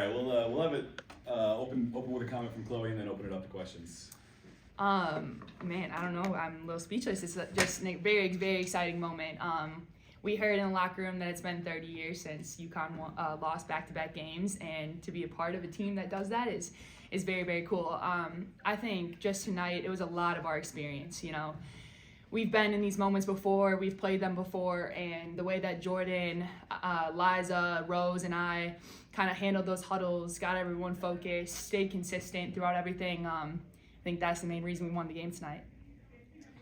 right, we'll have it open with a comment from Chloe and then open it up to questions. Man, I don't know. I'm a little speechless. It's just a very, very exciting moment. We heard in the locker room that it's been 30 years since UConn lost back-to-back games, and to be a part of a team that does that is very, very cool. I think just tonight it was a lot of our experience. You know, we've been in these moments before, we've played them before, and the way that Jordan, Liza, Rose, and I kind of handled those huddles, got everyone focused, stayed consistent throughout everything. I think that's the main reason we won the game tonight.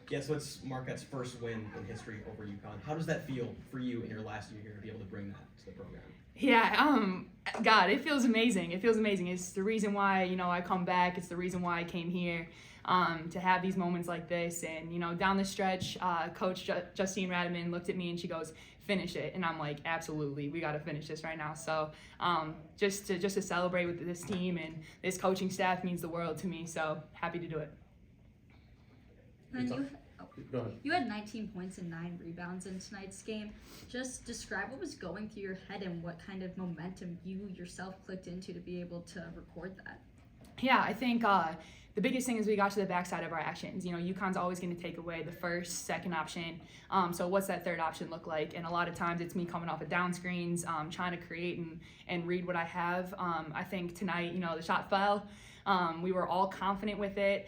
Yeah, so it's Marquette's first win in history over UConn. How does that feel for you in your last year here to be able to bring that to the program? Yeah, God, it feels amazing. It feels amazing. It's the reason why, you know, I come back. It's the reason why I came here, to have these moments like this. And, you know, down the stretch, Coach Justine Radaman looked at me and she goes, finish it. And I'm like, absolutely, we got to finish this right now. So just to celebrate with this team and this coaching staff means the world to me. So happy to do it. And Go ahead. you had 19 points and 9 rebounds in tonight's game. Just describe what was going through your head and what kind of momentum you yourself clicked into to be able to record that. Yeah, I think the biggest thing is we got to the backside of our actions. You know, UConn's always going to take away the first, second option. So what's that third option look like? And a lot of times it's me coming off of down screens, trying to create and read what I have. I think tonight, you know, the shot fell. We were all confident with it.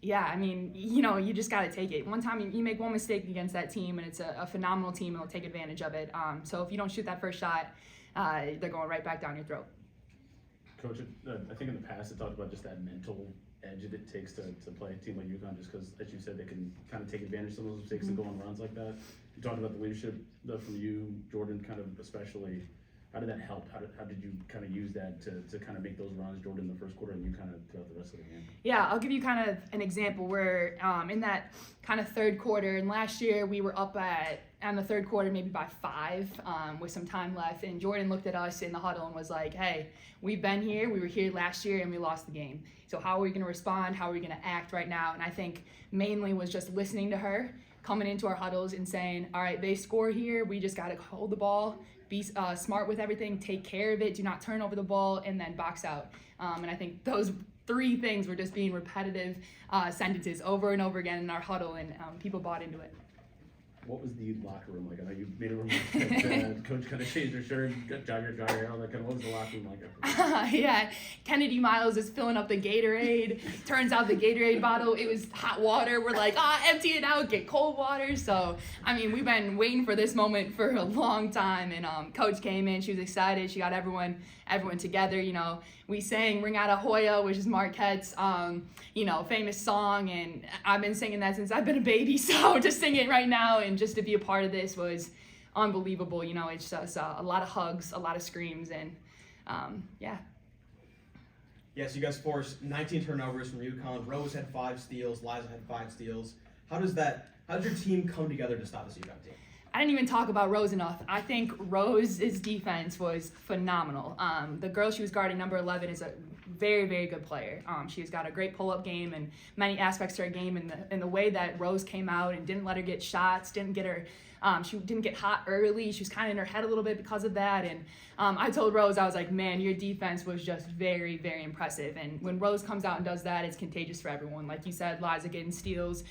Yeah, I mean, you know, you just got to take it. One time you make one mistake against that team, and it's a phenomenal team, and they'll take advantage of it. So if you don't shoot that first shot, they're going right back down your throat. Coach, I think in the past it talked about just that mental edge that it takes to play a team like UConn, just because, as you said, they can kind of take advantage of some of those mistakes and go on runs like that. You talked about the leadership from you, Jordan, kind of especially. How did that help? How did you kind of use that to kind of make those runs, Jordan, in the first quarter, and you kind of throughout the rest of the game? Yeah, I'll give you kind of an example where in that kind of third quarter, and last year we were up on the third quarter maybe by 5 with some time left, and Jordan looked at us in the huddle and was like, hey, we've been here, we were here last year, and we lost the game. So how are we going to respond? How are we going to act right now? And I think mainly was just listening to her, coming into our huddles and saying, all right, they score here, we just got to hold the ball, be smart with everything, take care of it, do not turn over the ball, and then box out. And I think those 3 things were just being repetitive sentences over and over again in our huddle, and people bought into it. What was the locker room like? I know you made a remark that Coach kind of changed her shirt, got jogger, all that kind of. What was the locker room like after? Yeah, Kennedy Miles is filling up the Gatorade. Turns out the Gatorade bottle, it was hot water. We're like, empty it out, get cold water. So, I mean, we've been waiting for this moment for a long time. And Coach came in, she was excited. She got everyone together. You know, we sang Ring Out a Hoya, which is Marquette's, you know, famous song. And I've been singing that since I've been a baby. So to sing it right now and just to be a part of this was unbelievable. You know, it's just a lot of hugs, a lot of screams, and yeah. Yes, you guys forced 19 turnovers from UConn. Rose had 5 steals. Liza had 5 steals. How does your team come together to stop this UConn team? I didn't even talk about Rose enough. I think Rose's defense was phenomenal. The girl she was guarding, number 11, is a very, very good player. She's got a great pull-up game and many aspects to her game. And the way that Rose came out and didn't let her get shots, didn't get her. She didn't get hot early. She was kind of in her head a little bit because of that. And I told Rose, I was like, man, your defense was just very, very impressive. And when Rose comes out and does that, it's contagious for everyone. Like you said, Liza getting steals,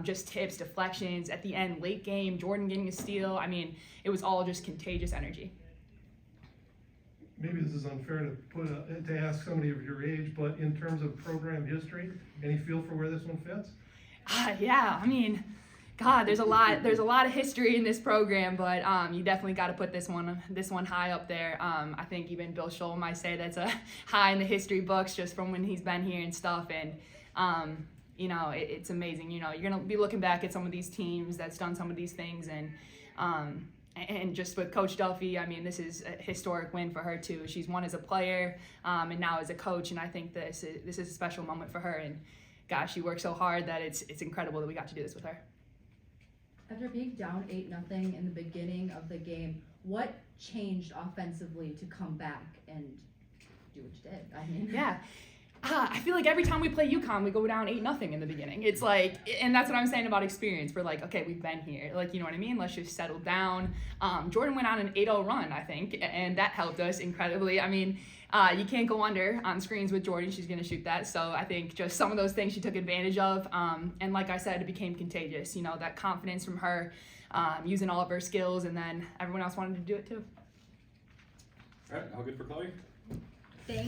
just tips, deflections. At the end, late game, Jordan getting a steal. I mean, it was all just contagious energy. Maybe this is unfair to ask somebody of your age, but in terms of program history, any feel for where this one fits? Yeah, I mean, God, there's a lot of history in this program, but you definitely got to put this one high up there. I think even Bill Scholl might say that's a high in the history books just from when he's been here and stuff. And you know, it's amazing. You know, you're gonna be looking back at some of these teams that's done some of these things, and just with Coach Duffy, I mean, this is a historic win for her too. She's won as a player, and now as a coach, and I think this is a special moment for her. And gosh, she worked so hard that it's incredible that we got to do this with her. After being down 8-0 in the beginning of the game, what changed offensively to come back and do what you did? I mean, Yeah. I feel like every time we play UConn, we go down 8-0 in the beginning. It's like, and that's what I'm saying about experience. We're like, okay, we've been here. Like, you know what I mean? Let's just settle down. Jordan went on an 8-0 run, I think, and that helped us incredibly. I mean, you can't go under on screens with Jordan. She's going to shoot that. So I think just some of those things she took advantage of. And like I said, it became contagious. You know, that confidence from her, using all of her skills, and then everyone else wanted to do it too. All right, all good for Chloe?